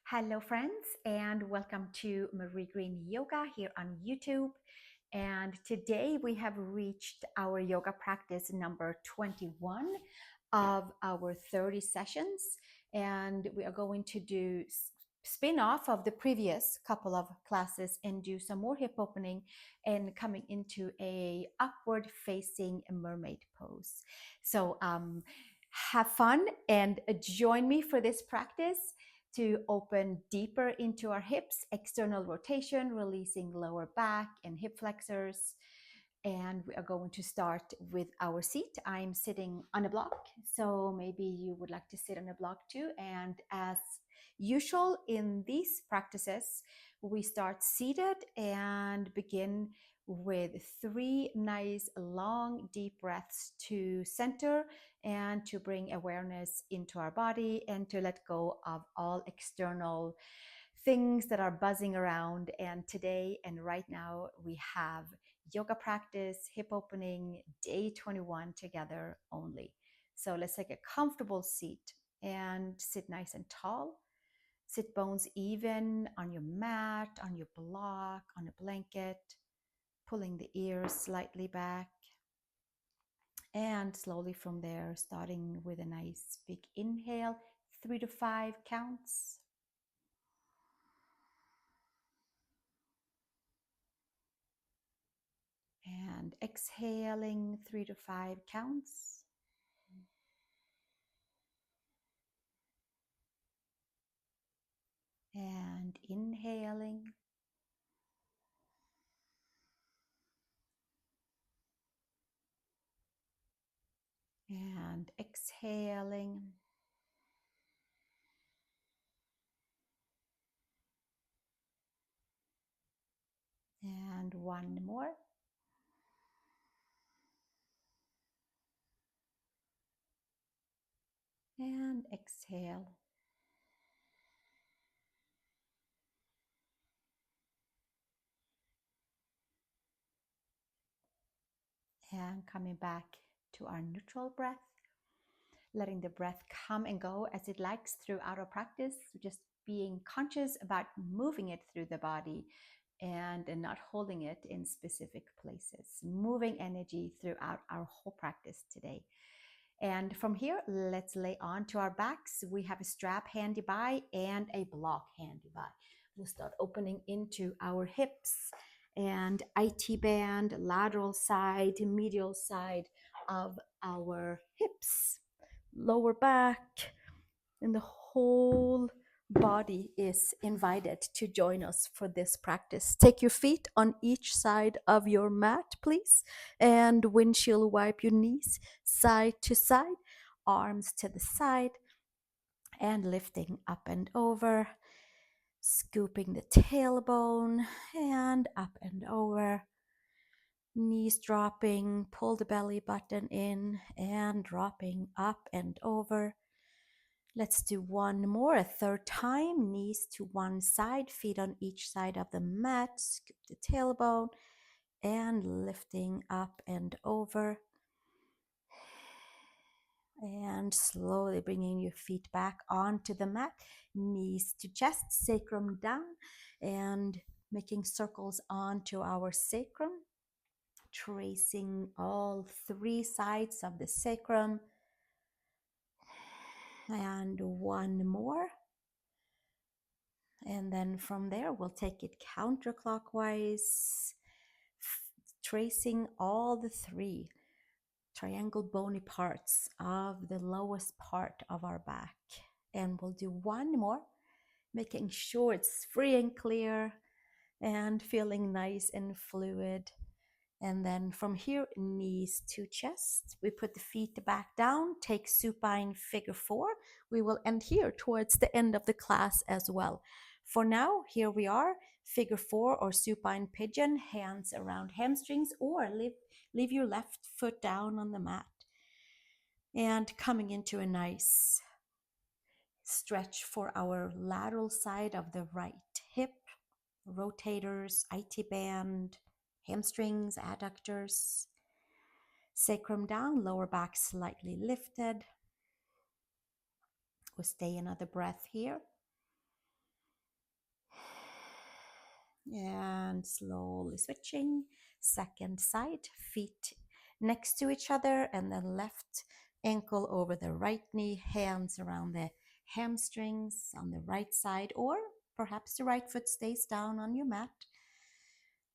Hello, friends, and welcome to Marie Green Yoga here on YouTube. And today we have reached our yoga practice number 21 of our 30 sessions. And we are going to do spin off of the previous couple of classes and do some more hip opening and coming into a upward facing mermaid pose. So have fun and join me for this practice to open deeper into our hips, external rotation, releasing lower back and hip flexors. And we are going to start with our seat. I'm sitting on a block, so maybe you would like to sit on a block too. And as usual in these practices, we start seated and begin with 3 nice long deep breaths to center and to bring awareness into our body and to let go of all external things that are buzzing around. And today and right now we have yoga practice, hip opening, day 21 together only. So let's take a comfortable seat and sit nice and tall. Sit bones even on your mat, on your block, on a blanket, pulling the ears slightly back. And slowly from there, starting with a nice big inhale, 3 to 5 counts. And exhaling 3 to 5 counts. And inhaling. And exhaling. And one more. And exhale. And coming back to our neutral breath, letting the breath come and go as it likes throughout our practice, just being conscious about moving it through the body and not holding it in specific places, moving energy throughout our whole practice today. And from here, let's lay on to our backs. We have a strap handy by and a block handy by. We'll start opening into our hips and IT band, lateral side, medial side of our hips, lower back, and the whole body is invited to join us for this practice. Take your feet on each side of your mat, please, and windshield wipe your knees side to side, arms to the side, and lifting up and over, scooping the tailbone and up and over, knees dropping, pull the belly button in and dropping up and over. Let's do one more, a third time. Knees to one side, feet on each side of the mat. Scoop the tailbone and lifting up and over. And slowly bringing your feet back onto the mat. Knees to chest, sacrum down, and making circles onto our sacrum. Tracing all 3 sides of the sacrum. And one more. And then from there, we'll take it counterclockwise, tracing all the 3 triangle bony parts of the lowest part of our back. And we'll do one more, making sure it's free and clear and feeling nice and fluid. And then from here, knees to chest. We put the feet back down, take supine figure 4. We will end here towards the end of the class as well. For now, here we are, figure 4 or supine pigeon, hands around hamstrings, or leave your left foot down on the mat. And coming into a nice stretch for our lateral side of the right hip, rotators, IT band, hamstrings, adductors, sacrum down, lower back slightly lifted. We'll stay another breath here. And slowly switching. Second side, feet next to each other, and then left ankle over the right knee, hands around the hamstrings on the right side, or perhaps the right foot stays down on your mat.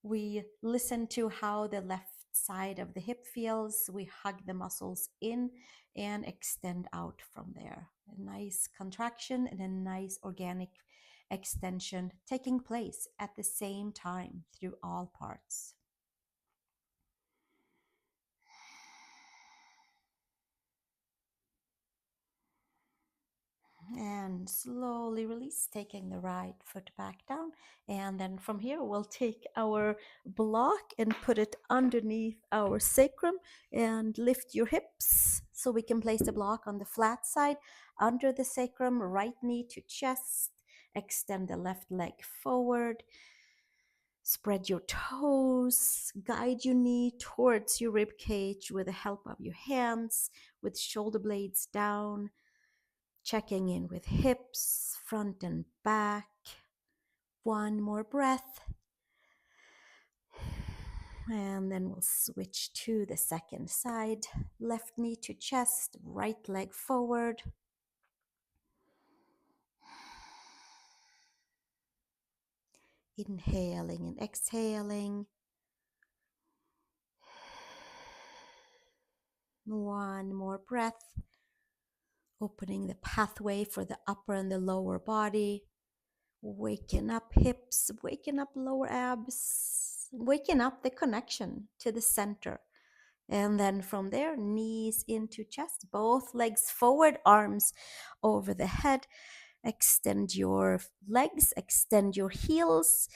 We listen to how the left side of the hip feels. We hug the muscles in and extend out from there. A nice contraction and a nice organic extension taking place at the same time through all parts. And slowly release, taking the right foot back down. And then from here, we'll take our block and put it underneath our sacrum and lift your hips so we can place the block on the flat side under the sacrum, right knee to chest. Extend the left leg forward. Spread your toes, guide your knee towards your rib cage with the help of your hands, with shoulder blades down. Checking in with hips, front and back. One more breath. And then we'll switch to the second side. Left knee to chest, right leg forward. Inhaling and exhaling. One more breath. Opening the pathway for the upper and the lower body. Waking up hips, waking up lower abs, waking up the connection to the center. And then from there, knees into chest, both legs forward, arms over the head. Extend your legs, extend your heels,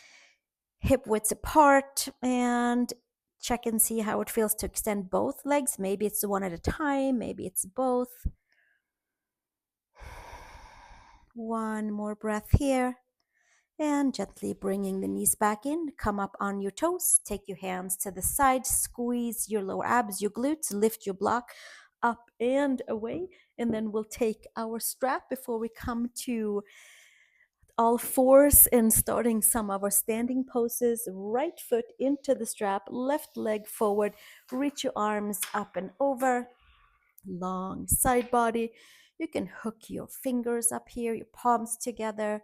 hip widths apart, and check and see how it feels to extend both legs. Maybe it's one at a time, maybe it's both. One more breath here. And gently bringing the knees back in, come up on your toes, take your hands to the side, squeeze your lower abs, your glutes, lift your block up and away. And then we'll take our strap before we come to all fours and starting some of our standing poses. Right foot into the strap, left leg forward, reach your arms up and over, long side body. You can hook your fingers up here, your palms together.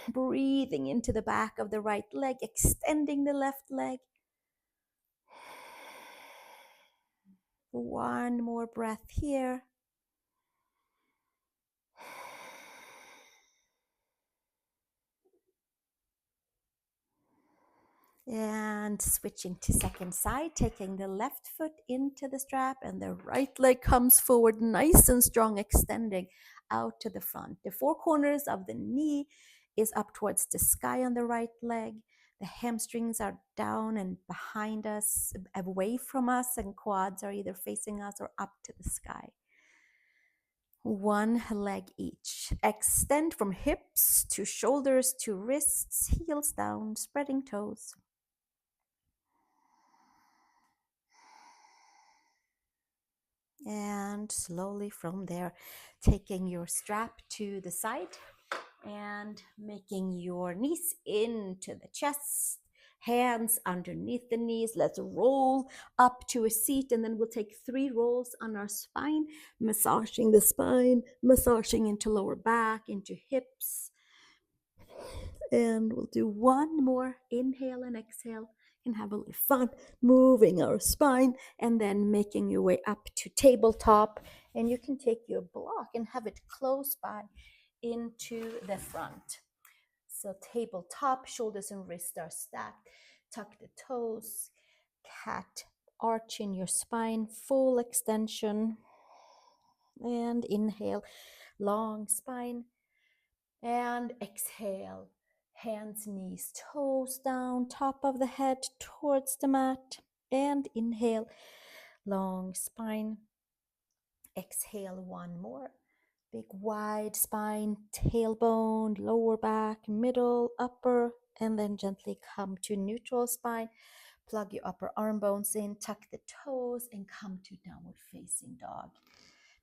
Breathing into the back of the right leg, extending the left leg. One more breath here. And switching to second side, taking the left foot into the strap and the right leg comes forward, nice and strong, extending out to the front. The four corners of the knee is up towards the sky on the right leg. The hamstrings are down and behind us, away from us, and quads are either facing us or up to the sky. One leg each. Extend from hips to shoulders to wrists, heels down, spreading toes. And slowly from there, taking your strap to the side and making your knees into the chest, hands underneath the knees. Let's roll up to a seat, and then we'll take 3 rolls on our spine, massaging the spine, massaging into lower back, into hips. And we'll do one more inhale and exhale and have a little fun moving our spine and then making your way up to tabletop. And you can take your block and have it close by into the front. So tabletop, shoulders and wrists are stacked. Tuck the toes, cat arch in your spine, full extension. And inhale, long spine. And exhale, hands, knees, toes down, top of the head towards the mat. And inhale, long spine. Exhale, one more. Big wide spine, tailbone, lower back, middle, upper, and then gently come to neutral spine. Plug your upper arm bones in, tuck the toes, and come to downward facing dog.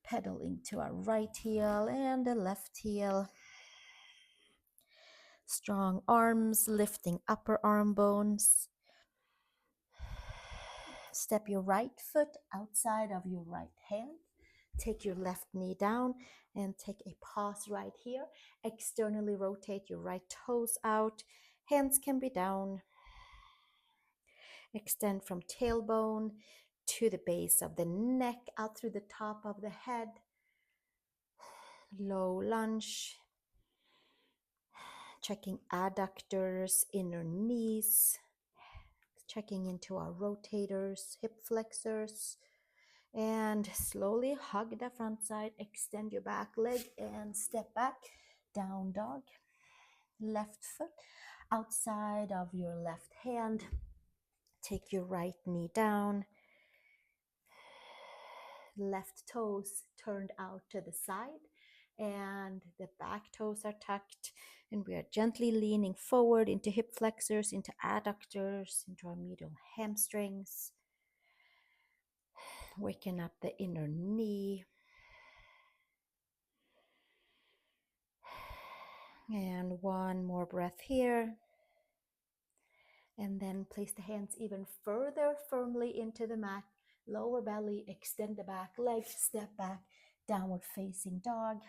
Pedaling to our right heel and the left heel. Strong arms, lifting upper arm bones. Step your right foot outside of your right hand. Take your left knee down and take a pause right here. Externally rotate your right toes out. Hands can be down. Extend from tailbone to the base of the neck, out through the top of the head. Low lunge. Checking adductors, inner knees. Checking into our rotators, hip flexors. And slowly hug the front side, extend your back leg and step back, down dog. Left foot outside of your left hand. Take your right knee down. Left toes turned out to the side and the back toes are tucked, and we are gently leaning forward into hip flexors, into adductors, into our medial hamstrings. Waking up the inner knee. And one more breath here. And then place the hands even further firmly into the mat. Lower belly, extend the back leg, step back, downward facing dog.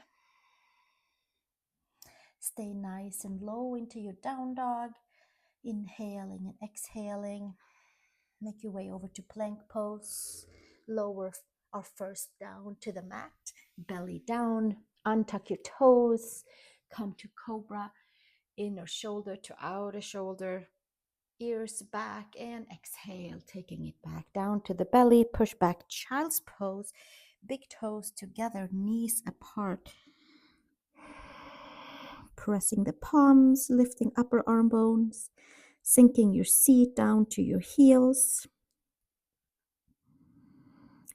Stay nice and low into your down dog. Inhaling and exhaling. Make your way over to plank pose. Lower our first down to the mat. Belly down. Untuck your toes. Come to cobra. Inner shoulder to outer shoulder. Ears back and exhale, taking it back down to the belly. Push back, child's pose. Big toes together, knees apart. Pressing the palms, lifting upper arm bones. Sinking your seat down to your heels.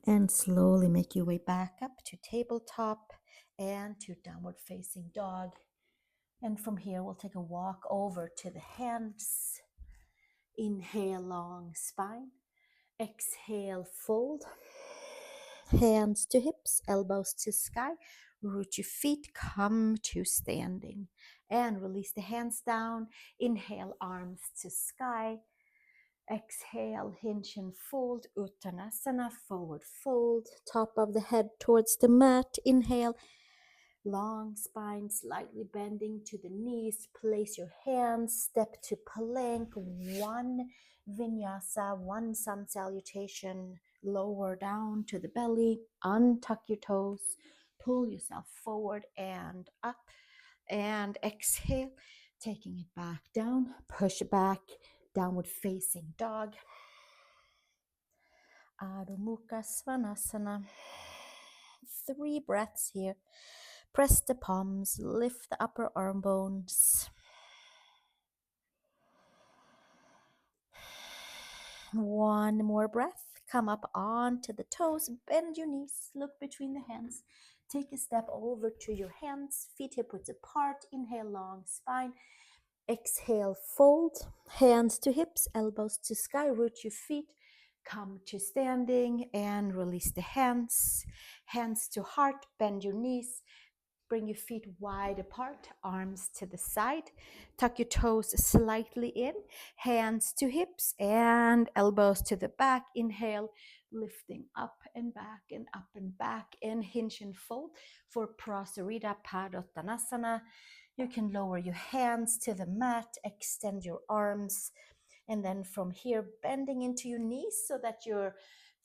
And slowly make your way back up to tabletop and to downward facing dog. And from here, we'll take a walk over to the hands. Inhale, long spine. Exhale, fold. Hands to hips, elbows to sky. Root your feet, come to standing. And release the hands down. Inhale, arms to sky. Exhale, hinge and fold. Uttanasana, forward fold. Top of the head towards the mat. Inhale. Long spine, slightly bending to the knees. Place your hands, step to plank. One Vinyasa, one sun salutation. Lower down to the belly. Untuck your toes. Pull yourself forward and up. And exhale, taking it back down. Push back, downward facing dog. Adho Mukha Svanasana. 3 breaths here. Press the palms, lift the upper arm bones. One more breath. Come up onto the toes, bend your knees, look between the hands. Take a step over to your hands, feet hip width apart. Inhale, long spine. Exhale, fold. Hands to hips, elbows to sky. Root your feet. Come to standing and release the hands. Hands to heart, bend your knees. Bring your feet wide apart, arms to the side. Tuck your toes slightly in, hands to hips and elbows to the back. Inhale, lifting up and back and up and back, and hinge and fold for Prasarita Padottanansan. You can lower your hands to the mat, extend your arms, and then from here, bending into your knees so that your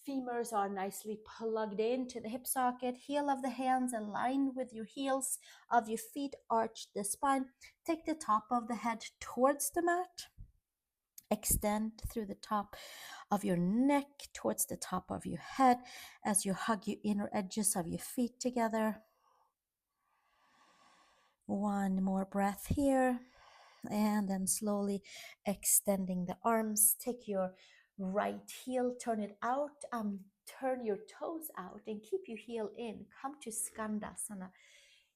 femurs are nicely plugged into the hip socket. Heel of the hands align with your heels of your feet. Arch the spine. Take the top of the head towards the mat. Extend through the top of your neck towards the top of your head as you hug your inner edges of your feet together. One more breath here. And then slowly extending the arms. Take your right heel, turn it out, turn your toes out and keep your heel in. Come to Skandasana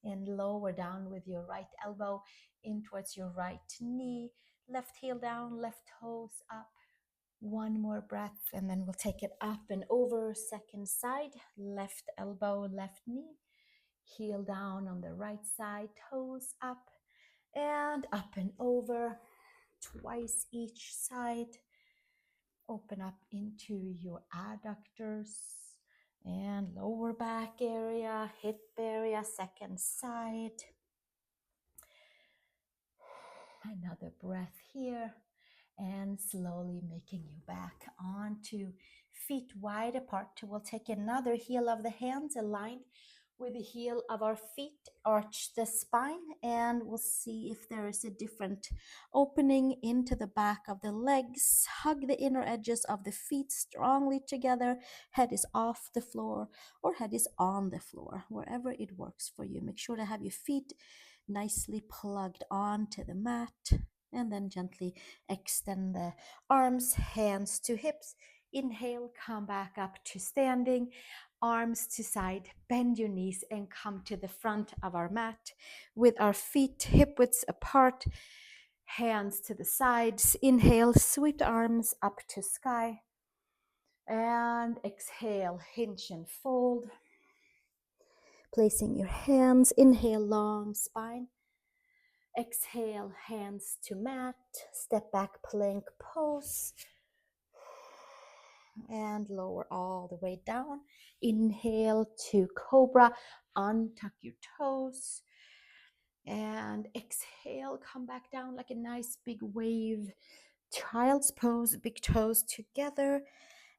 and lower down with your right elbow in towards your right knee. Left heel down, left toes up. One more breath and then we'll take it up and over. Second side, left elbow, left knee. Heel down on the right side, toes up. And up and over, twice each side. Open up into your adductors and lower back area, hip area, second side. Another breath here, and slowly making you back onto feet wide apart. We'll take another heel of the hands aligned with the heel of our feet, arch the spine, and we'll see if there is a different opening into the back of the legs. Hug the inner edges of the feet strongly together. Head is off the floor or head is on the floor, wherever it works for you. Make sure to have your feet nicely plugged onto the mat, and then gently extend the arms, hands to hips. Inhale, come back up to standing, arms to side, bend your knees and come to the front of our mat with our feet hip widths apart, hands to the sides. Inhale, sweep the arms up to sky, and exhale, hinge and fold. Placing your hands, inhale, long spine. Exhale, hands to mat, step back, plank pose, and lower all the way down. Inhale to cobra, untuck your toes, and exhale, come back down like a nice big wave. Child's pose, big toes together,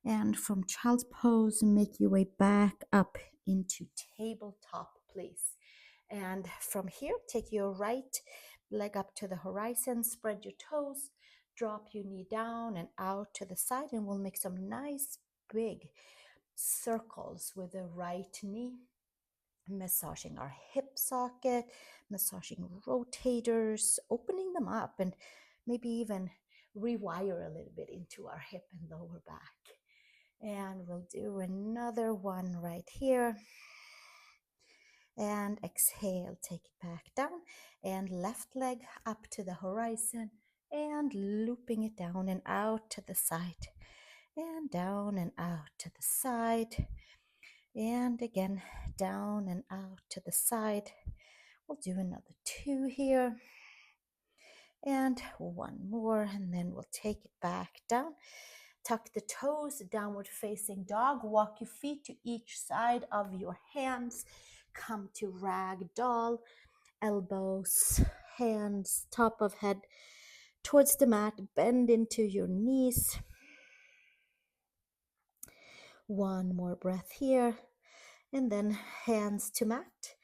and from child's pose, make your way back up into tabletop, please. And from here, take your right leg up to the horizon, spread your toes, drop your knee down and out to the side, and we'll make some nice big circles with the right knee, massaging our hip socket, massaging rotators, opening them up, and maybe even rewire a little bit into our hip and lower back. And we'll do another one right here. And exhale, take it back down, and left leg up to the horizon and looping it down and out to the side, and down and out to the side, and again down and out to the side. We'll do another two here, and one more, and then we'll take it back down. Tuck the toes, downward facing dog. Walk your feet to each side of your hands. Come to ragdoll. Elbows, hands, top of head towards the mat. Bend into your knees. One more breath here. And then hands to mat,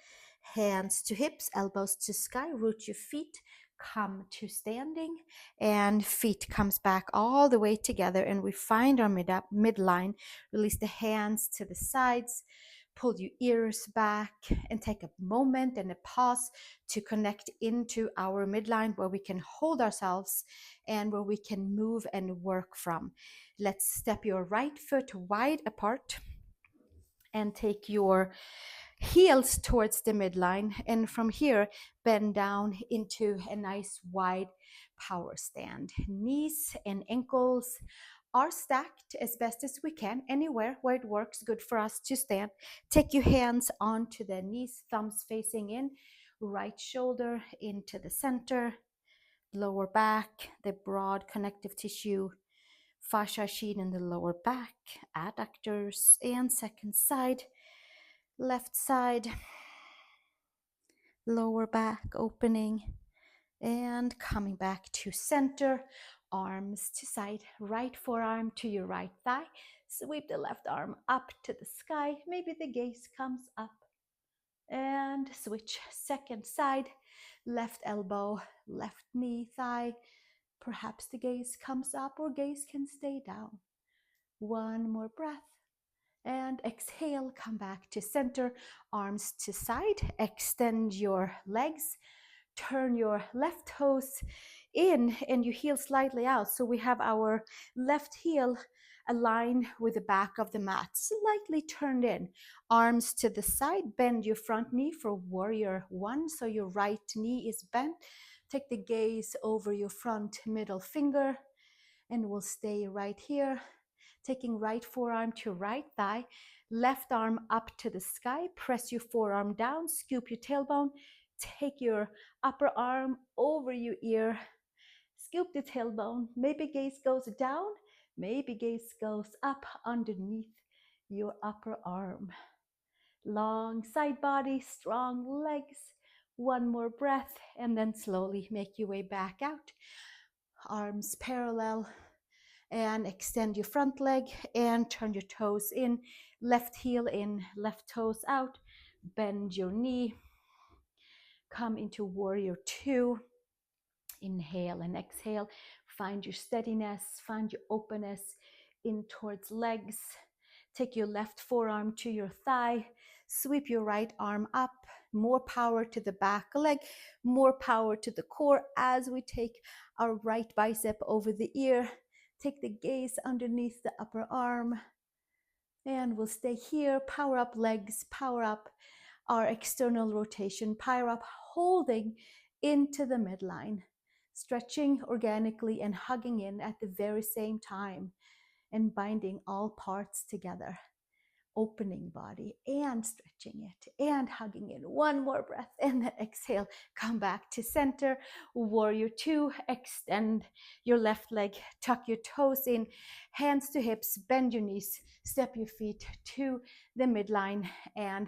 hands to hips, elbows to sky. Root your feet, come to standing, and feet comes back all the way together, and we find our midline. Release the hands to the sides, pull your ears back, and take a moment and a pause to connect into our midline, where we can hold ourselves and where we can move and work from. Let's step your right foot wide apart and take your heels towards the midline, and from here bend down into a nice wide power stand. Knees and ankles are stacked as best as we can, anywhere where it works good for us to stand. Take your hands onto the knees, thumbs facing in, right shoulder into the center, lower back, the broad connective tissue, fascia sheet in the lower back, adductors, and second side, left side, lower back opening, and coming back to center, arms to side, right forearm to your right thigh. Sweep the left arm up to the sky. Maybe the gaze comes up. And switch, second side, left elbow, left knee, thigh. Perhaps the gaze comes up or gaze can stay down. One more breath. And exhale, come back to center, arms to side, extend your legs, turn your left toes in and your heel slightly out. So we have our left heel aligned with the back of the mat, slightly turned in. Arms to the side, bend your front knee for warrior one, so your right knee is bent. Take the gaze over your front middle finger, and we'll stay right here. Taking right forearm to right thigh, left arm up to the sky, press your forearm down, scoop your tailbone, Take your upper arm over your ear. Scoop the tailbone. Maybe gaze goes down. Maybe gaze goes up underneath your upper arm. Long side body, strong legs. One more breath, and then slowly make your way back out. Arms parallel, and extend your front leg and turn your toes in. Left heel in, left toes out. Bend your knee. Come into warrior two. Inhale and exhale. Find your steadiness, find your openness in towards legs. Take your left forearm to your thigh. Sweep your right arm up. More power to the back leg, more power to the core as we take our right bicep over the ear. Take the gaze underneath the upper arm. And we'll stay here. Power up legs, power up our external rotation, power up holding into the midline. Stretching organically and hugging in at the very same time, and binding all parts together. Opening body and stretching it and hugging in. One more breath and then exhale. Come back to center. Warrior two. Extend your left leg. Tuck your toes in. Hands to hips. Bend your knees. Step your feet to the midline and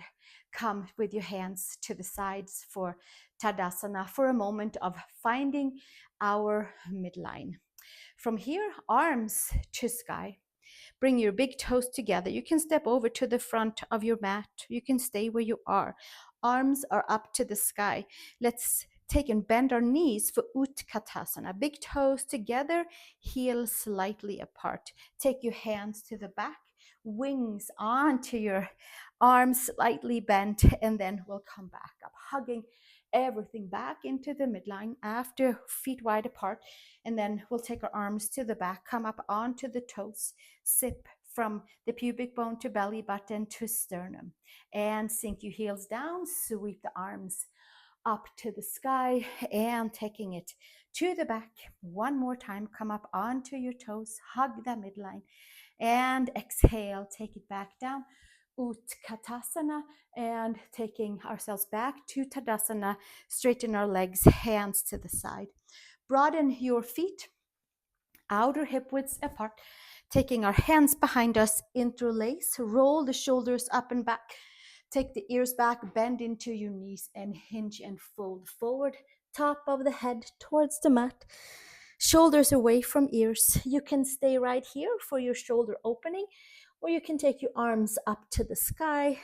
come with your hands to the sides for Tadasana, for a moment of finding our midline. From here, arms to sky. Bring your big toes together. You can step over to the front of your mat. You can stay where you are. Arms are up to the sky. Let's take and bend our knees for Utkatasana. Big toes together, heels slightly apart. Take your hands to the back, wings onto your arms slightly bent, and then we'll come back up, hugging everything back into the midline after feet wide apart. And then we'll take our arms to the back, come up onto the toes, sip from the pubic bone to belly button to sternum, and sink your heels down, sweep the arms up to the sky, and taking it to the back. One more time, come up onto your toes, hug the midline, and exhale, take it back down. Utkatasana, and taking ourselves back to Tadasana, straighten our legs, hands to the side. Broaden your feet, outer hip widths apart, taking our hands behind us, interlace, roll the shoulders up and back, take the ears back, bend into your knees, and hinge and fold forward, top of the head towards the mat, shoulders away from ears. You can stay right here for your shoulder opening, or you can take your arms up to the sky.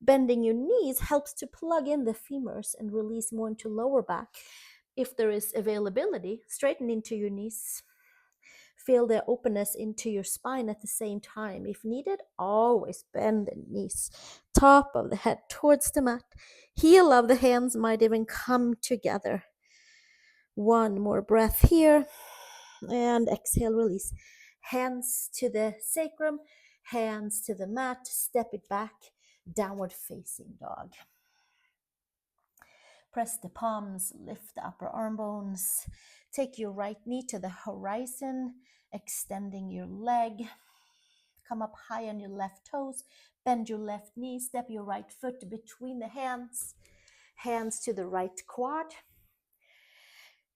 Bending your knees helps to plug in the femurs and release more into lower back. If there is availability, straighten into your knees. Feel the openness into your spine at the same time. If needed, always bend the knees. Top of the head towards the mat. Heel of the hands might even come together. One more breath here. And exhale, release. Hands to the sacrum, hands to the mat. Step it back. Downward facing dog. Press the palms, lift the upper arm bones. Take your right knee to the horizon, extending your leg. Come up high on your left toes. Bend your left knee. Step your right foot between the hands. Hands to the right quad.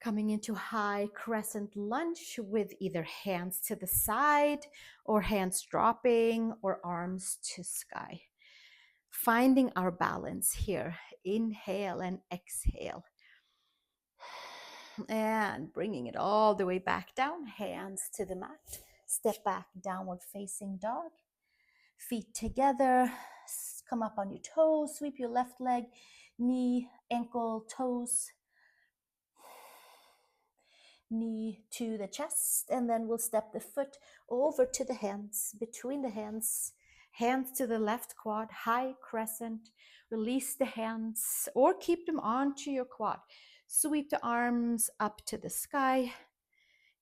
Coming into high crescent lunge with either hands to the side or hands dropping or arms to sky. Finding our balance here. Inhale and exhale. And bringing it all the way back down. Hands to the mat. Step back, downward facing dog. Feet together. Come up on your toes. Sweep your left leg, knee, ankle, toes. Knee to the chest, and then we'll step the foot over to the hands, between the hands, hands to the left quad, high crescent. Release the hands or keep them onto your quad. Sweep the arms up to the sky.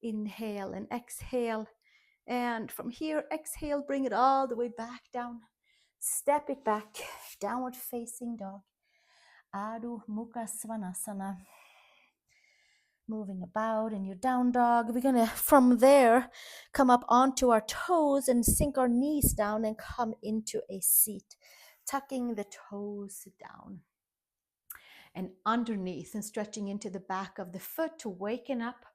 Inhale and exhale, and from here, exhale, bring it all the way back down. Step it back, downward facing dog. Adho Mukha Svanasana. Moving about in your down dog. We're gonna, from there, come up onto our toes and sink our knees down and come into a seat, tucking the toes down. and underneath, and stretching into the back of the foot to waken up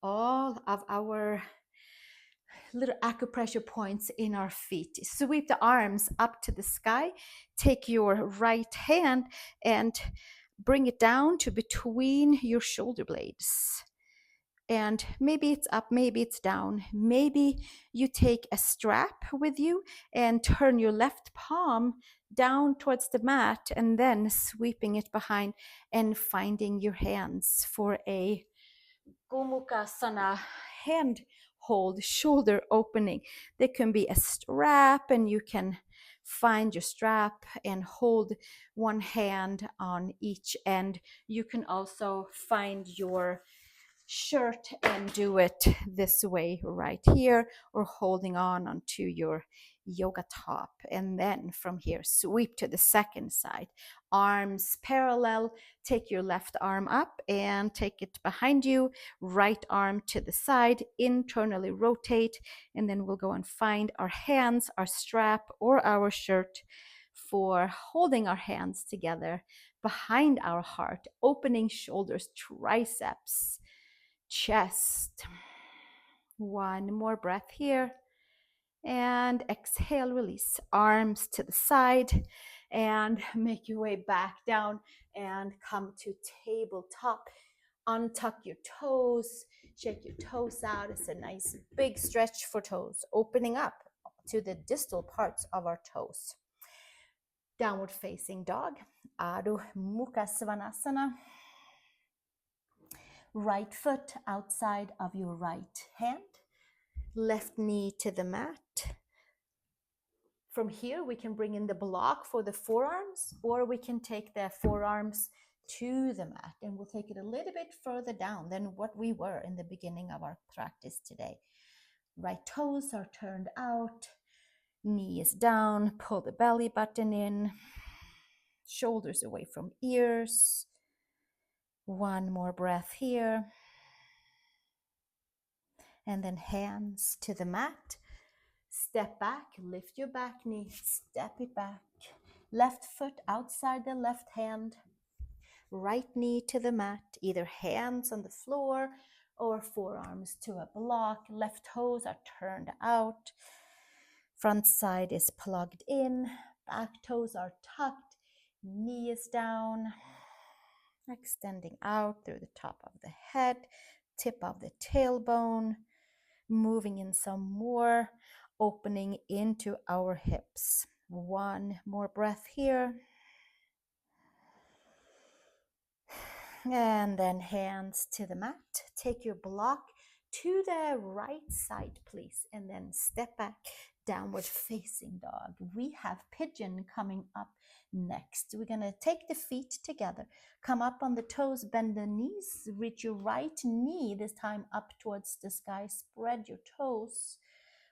all of our little acupressure points in our feet. Sweep the arms up to the sky. Take your right hand and bring it down to between your shoulder blades. And maybe it's up, maybe it's down. Maybe you take a strap with you and turn your left palm down towards the mat and then sweeping it behind and finding your hands for a Gomukkasana hand hold, shoulder opening. There can be a strap, and you can find your strap and hold one hand on each end. You can also find your shirt and do it this way right here, or holding on onto your yoga top. And then from here, sweep to the second side, arms parallel. Take your left arm up and take it behind you, right arm to the side, internally rotate, and then we'll go and find our hands, our strap, or our shirt for holding our hands together behind our heart, opening shoulders, triceps, chest. One more breath here. And exhale, release. Arms to the side and make your way back down and come to tabletop. Untuck your toes, shake your toes out. It's a nice big stretch for toes, opening up to the distal parts of our toes. Downward facing dog, Adho Mukha Svanasana. Right foot outside of your right hand, left knee to the mat. From here, we can bring in the block for the forearms, or we can take the forearms to the mat, and we'll take it a little bit further down than what we were in the beginning of our practice today. Right toes are turned out, knee is down, pull the belly button in, shoulders away from ears. One more breath here. And then hands to the mat. Step back, lift your back knee, step it back. Left foot outside the left hand. Right knee to the mat, either hands on the floor or forearms to a block. Left toes are turned out. Front side is plugged in. Back toes are tucked. Knee is down. Extending out through the top of the head, tip of the tailbone. Moving in some more, opening into our hips. One more breath here. And then hands to the mat. Take your block to the right side, please. And then step back, downward facing dog. We have pigeon coming up next. We're going to take the feet together. Come up on the toes, bend the knees, reach your right knee, this time up towards the sky. Spread your toes.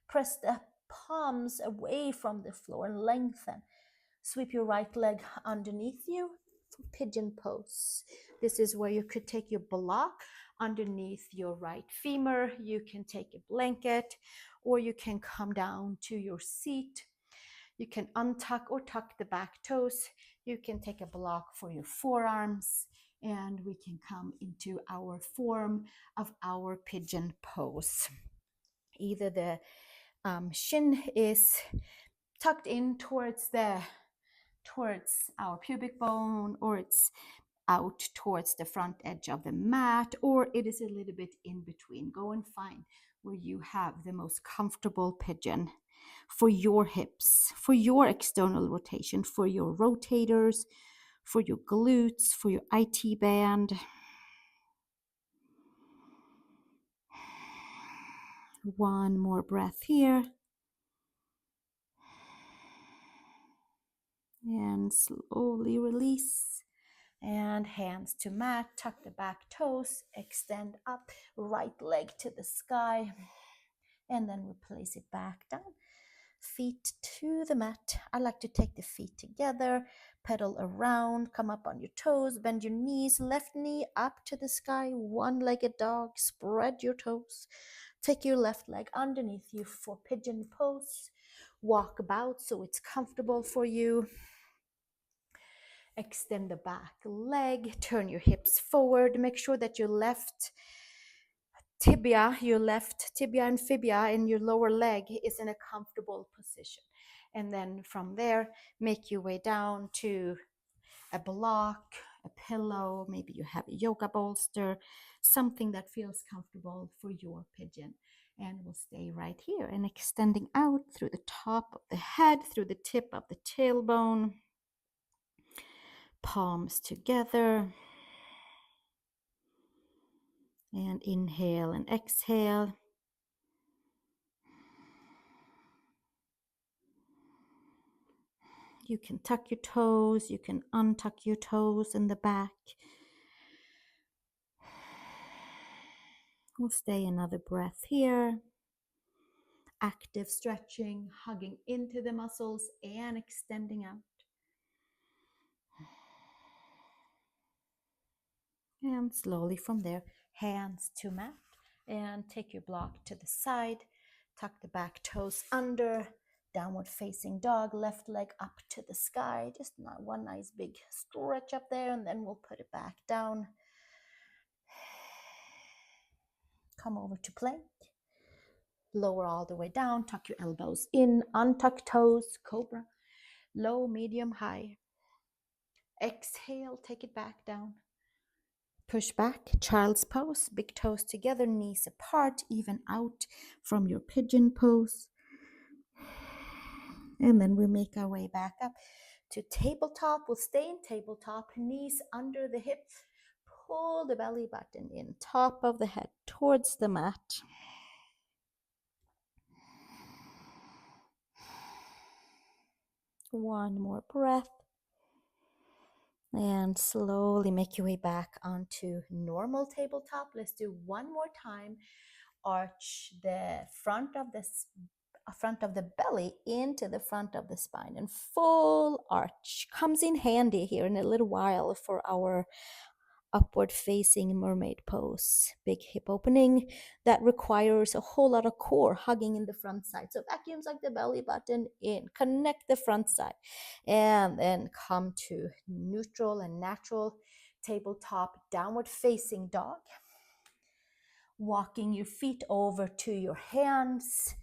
Press the palms away from the floor and lengthen. Sweep your right leg underneath you for pigeon pose. This is where you could take your block underneath your right femur. You can take a blanket, or you can come down to your seat. You can untuck or tuck the back toes. You can take a block for your forearms, and we can come into our form of our pigeon pose. Either the shin is tucked in towards our pubic bone, or it's out towards the front edge of the mat, or it is a little bit in between. Go and find where you have the most comfortable pigeon for your hips, for your external rotation, for your rotators, for your glutes, for your IT band. One more breath here. And slowly release. And hands to mat, tuck the back toes, extend up, right leg to the sky, and then we place it back down. Feet to the mat. I like to take the feet together, pedal around, come up on your toes, bend your knees, left knee up to the sky, one-legged dog, spread your toes. Take your left leg underneath you for pigeon pose. Walk about so it's comfortable for you. Extend the back leg, turn your hips forward. Make sure that your left tibia and fibia in your lower leg is in a comfortable position. And then from there, make your way down to a block, a pillow, maybe you have a yoga bolster, something that feels comfortable for your pigeon. And we'll stay right here and extending out through the top of the head, through the tip of the tailbone, palms together. And inhale and exhale. You can tuck your toes, you can untuck your toes in the back. We'll stay another breath here. Active stretching, hugging into the muscles and extending out. And slowly from there, hands to mat. And take your block to the side. Tuck the back toes under. Downward facing dog, left leg up to the sky. Just one nice big stretch up there, and then we'll put it back down. Come over to plank. Lower all the way down, tuck your elbows in, untuck toes, cobra, low, medium, high. Exhale, take it back down. Push back, child's pose, big toes together, knees apart, even out from your pigeon pose. And then we make our way back up to tabletop. We'll stay in tabletop, knees under the hips. Pull the belly button in, top of the head towards the mat. One more breath. And slowly make your way back onto normal tabletop. Let's do one more time. Arch the front of the belly into the front of the spine, and full arch comes in handy here in a little while for our upward facing mermaid pose. Big hip opening that requires a whole lot of core hugging in the front side. So vacuums like the belly button in, connect the front side, and then come to neutral and natural tabletop downward facing dog. Walking your feet over to your hands.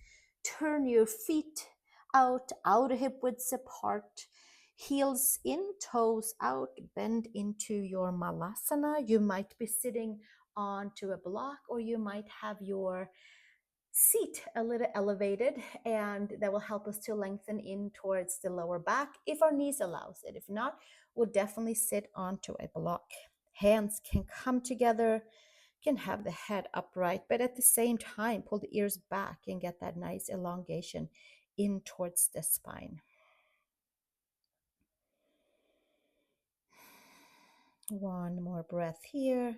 Turn your feet out, outer hip widths apart. Heels in, toes out, bend into your malasana. You might be sitting onto a block, or you might have your seat a little elevated, and that will help us to lengthen in towards the lower back if our knees allows it. If not, we'll definitely sit onto a block. Hands can come together, can have the head upright, but at the same time pull the ears back and get that nice elongation in towards the spine. One more breath here.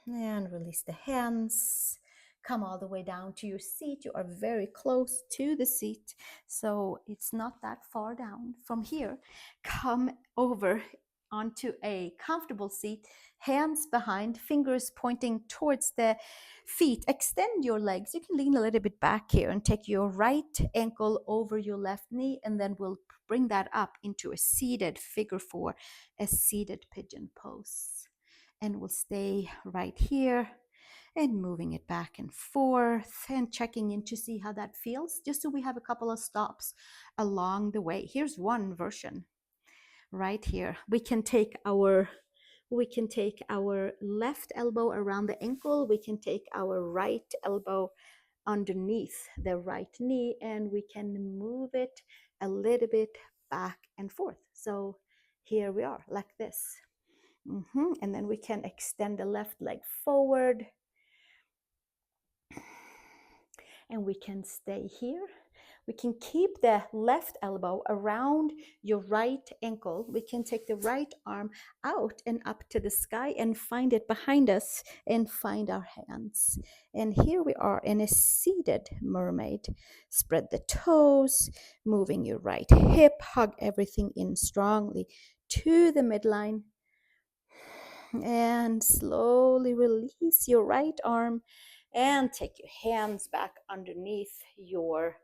And release the hands. Come all the way down to your seat. You are very close to the seat, so it's not that far down. From here, come over onto a comfortable seat, hands behind, fingers pointing towards the feet. Extend your legs. You can lean a little bit back here and take your right ankle over your left knee, and then we'll bring that up into a seated figure four, a seated pigeon pose. And we'll stay right here and moving it back and forth and checking in to see how that feels, just so we have a couple of stops along the way. Here's one version right here. We can take our left elbow around the ankle. We can take our right elbow underneath the right knee, and we can move it a little bit back and forth. So here we are, like this. And then we can extend the left leg forward, and we can stay here. We can keep the left elbow around your right ankle. We can take the right arm out and up to the sky and find it behind us and find our hands. And here we are in a seated mermaid. Spread the toes, moving your right hip, hug everything in strongly to the midline. And slowly release your right arm and take your hands back underneath your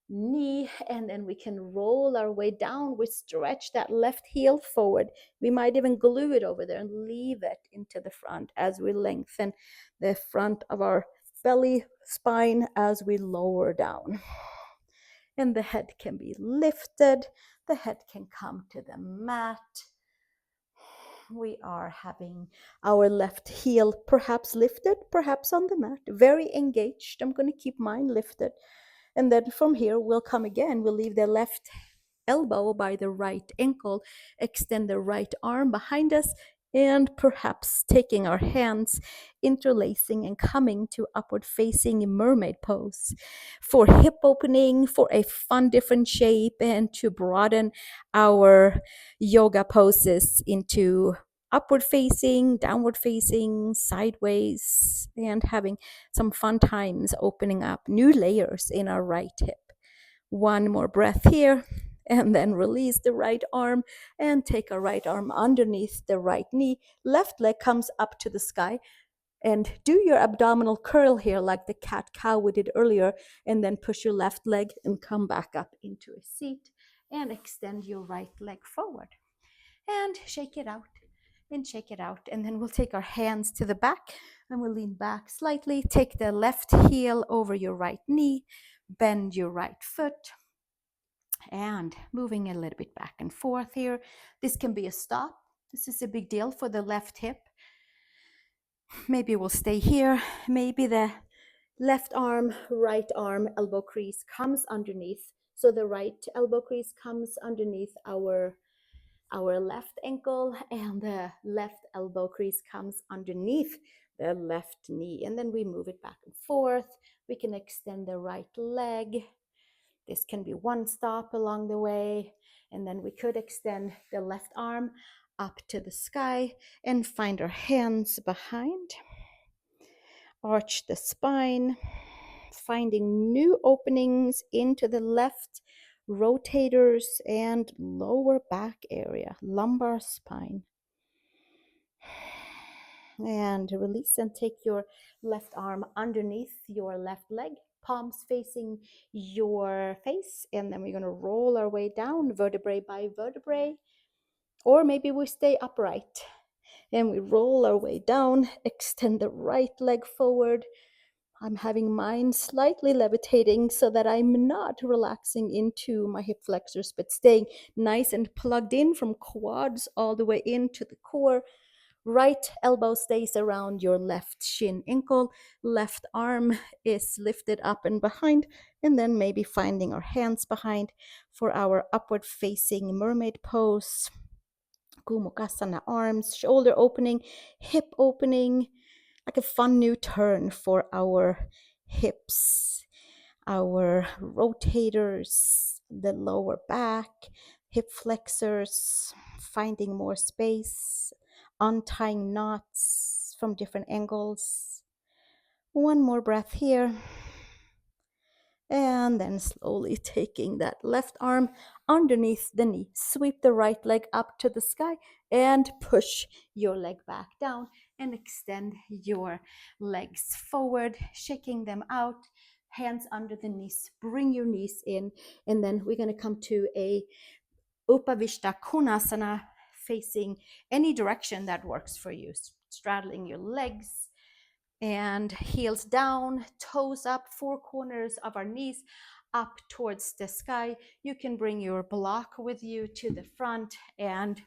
knee, and then we can roll our way down. We stretch that left heel forward. We might even glue it over there and leave it into the front as we lengthen the front of our belly spine as we lower down. And the head can be lifted. The head can come to the mat. We are having our left heel perhaps lifted, perhaps on the mat, very engaged. I'm going to keep mine lifted. And then from here, we'll come again. We'll leave the left elbow by the right ankle, extend the right arm behind us, and perhaps taking our hands, interlacing and coming to upward facing mermaid pose for hip opening, for a fun different shape, and to broaden our yoga poses into upward facing, downward facing, sideways, and having some fun times opening up new layers in our right hip. One more breath here, and then release the right arm and take our right arm underneath the right knee. Left leg comes up to the sky, and do your abdominal curl here like the cat cow we did earlier, and then push your left leg and come back up into a seat and extend your right leg forward and shake it out and shake it out. And then we'll take our hands to the back and we'll lean back slightly. Take the left heel over your right knee, bend your right foot, and moving a little bit back and forth here. This can be a stop. This is a big deal for the left hip. Maybe we'll stay here. Maybe the left arm, right arm, elbow crease comes underneath. So the right elbow crease comes underneath our left ankle, and the left elbow crease comes underneath the left knee. And then we move it back and forth. We can extend the right leg. This can be one stop along the way. And then we could extend the left arm up to the sky and find our hands behind. Arch the spine, finding new openings into the left rotators and lower back area, lumbar spine. And release and take your left arm underneath your left leg, palms facing your face, and then we're going to roll our way down vertebrae by vertebrae, or maybe we stay upright and we roll our way down, extend the right leg forward. I'm having mine slightly levitating so that I'm not relaxing into my hip flexors, but staying nice and plugged in from quads all the way into the core. Right elbow stays around your left shin ankle. Left arm is lifted up and behind, and then maybe finding our hands behind for our upward facing mermaid pose. Gomukkasana, arms, shoulder opening, hip opening, like a fun new turn for our hips, our rotators, the lower back, hip flexors, finding more space, untying knots from different angles. One more breath here. And then slowly taking that left arm underneath the knee. Sweep the right leg up to the sky and push your leg back down and extend your legs forward, shaking them out, hands under the knees. Bring your knees in, and then we're going to come to a Upvhavista konasana, facing any direction that works for you. Straddling your legs and heels down, toes up, four corners of our knees up towards the sky. You can bring your block with you to the front and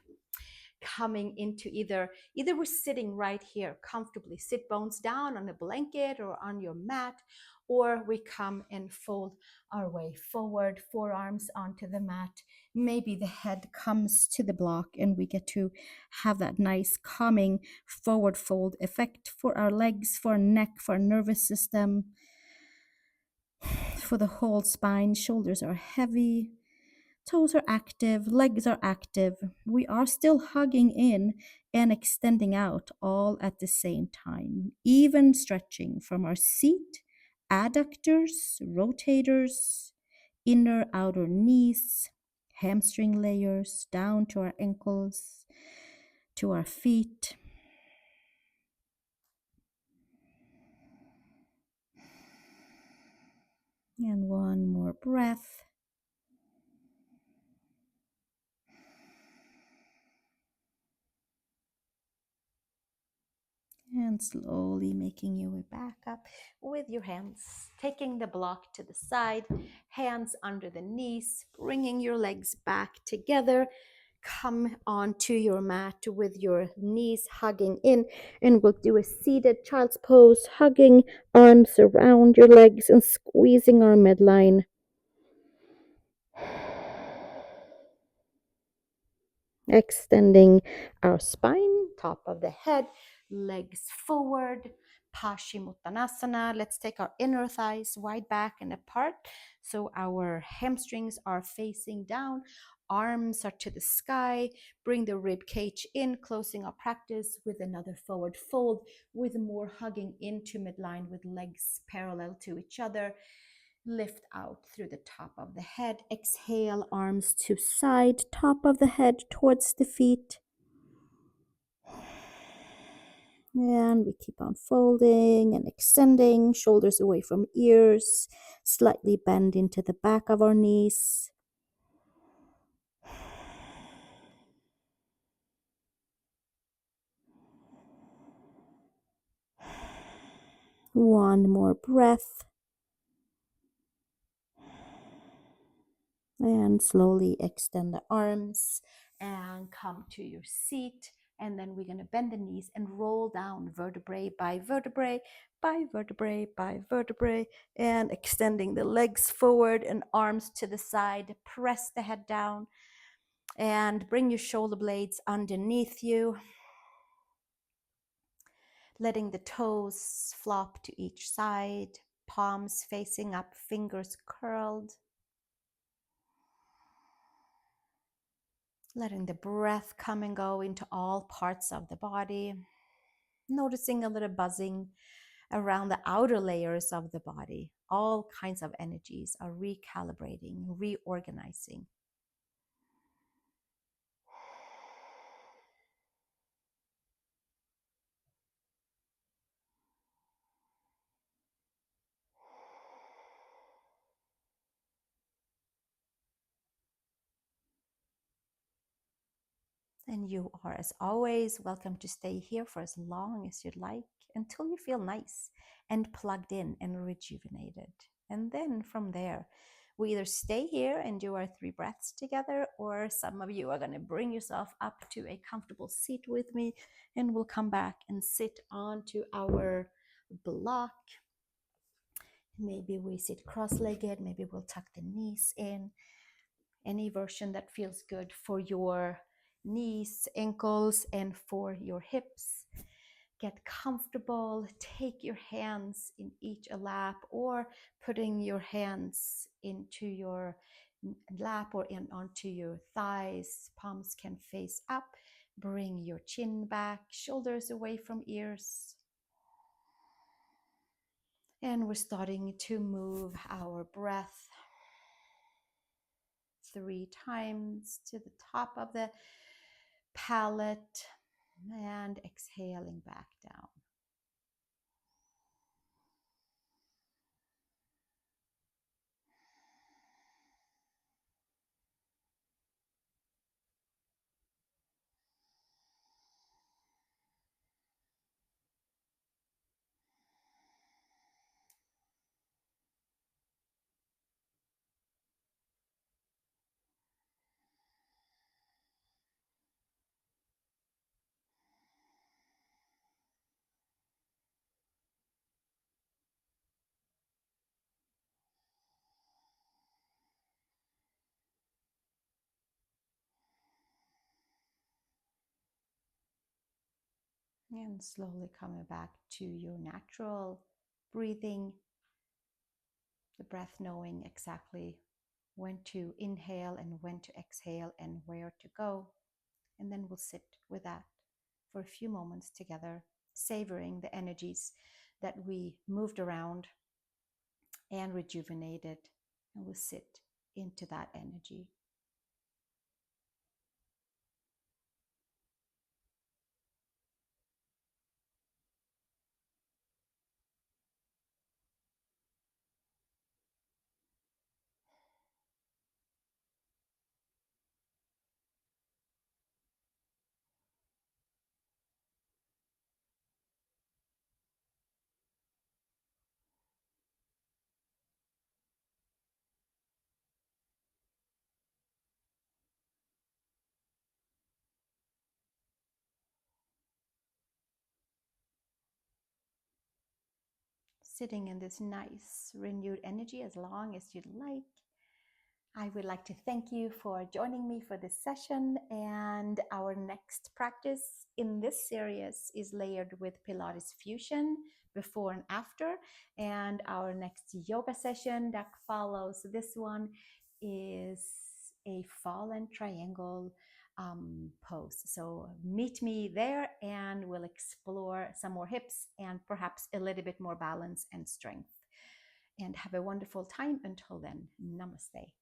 coming into either we're sitting right here comfortably, sit bones down on a blanket or on your mat, or we come and fold our way forward, forearms onto the mat. Maybe the head comes to the block and we get to have that nice calming forward fold effect for our legs, for our neck, for our nervous system, for the whole spine. Shoulders are heavy, toes are active, legs are active. We are still hugging in and extending out all at the same time. Even stretching from our seat, adductors, rotators, inner outer knees, hamstring layers, down to our ankles, to our feet. And one more breath. And slowly making your way back up with your hands, taking the block to the side, hands under the knees, bringing your legs back together. Come onto your mat with your knees hugging in, and we'll do a seated child's pose, hugging arms around your legs and squeezing our midline. Extending our spine, top of the head, legs forward, Pachimottanasana. Let's take our inner thighs wide back and apart so our hamstrings are facing down. Arms are to the sky. Bring the rib cage in, closing our practice with another forward fold, with more hugging into midline with legs parallel to each other. Lift out through the top of the head. Exhale, arms to side, top of the head towards the feet. And we keep on folding and extending, shoulders away from ears, slightly bend into the back of our knees. One more breath. And slowly extend the arms and come to your seat. And then we're going to bend the knees and roll down vertebrae by vertebrae, by vertebrae by vertebrae, and extending the legs forward and arms to the side. Press the head down and bring your shoulder blades underneath you, letting the toes flop to each side, palms facing up, fingers curled. Letting the breath come and go into all parts of the body. Noticing a little buzzing around the outer layers of the body. All kinds of energies are recalibrating, reorganizing. And you are, as always, welcome to stay here for as long as you'd like, until you feel nice and plugged in and rejuvenated. And then from there, we either stay here and do our 3 breaths together, or some of you are going to bring yourself up to a comfortable seat with me, and we'll come back and sit onto our block. Maybe we sit cross-legged, maybe we'll tuck the knees in. Any version that feels good for your knees, ankles, and for your hips. Get comfortable. Take your hands in each lap, or putting your hands into your lap or onto your thighs. Palms can face up. Bring your chin back, shoulders away from ears. And we're starting to move our breath 3 times to the top of the palate and exhaling back down. And slowly coming back to your natural breathing, the breath knowing exactly when to inhale and when to exhale and where to go. And then we'll sit with that for a few moments together, savoring the energies that we moved around and rejuvenated. And we'll sit into that energy. sitting in this nice renewed energy as long as you'd like. I would like to thank you for joining me for this session, and our next practice in this series is layered with Pilates Fusion before and after, and our next yoga session that follows this one is a fallen triangle pose. So meet me there and we'll explore some more hips and perhaps a little bit more balance and strength. And have a wonderful time until then. Namaste.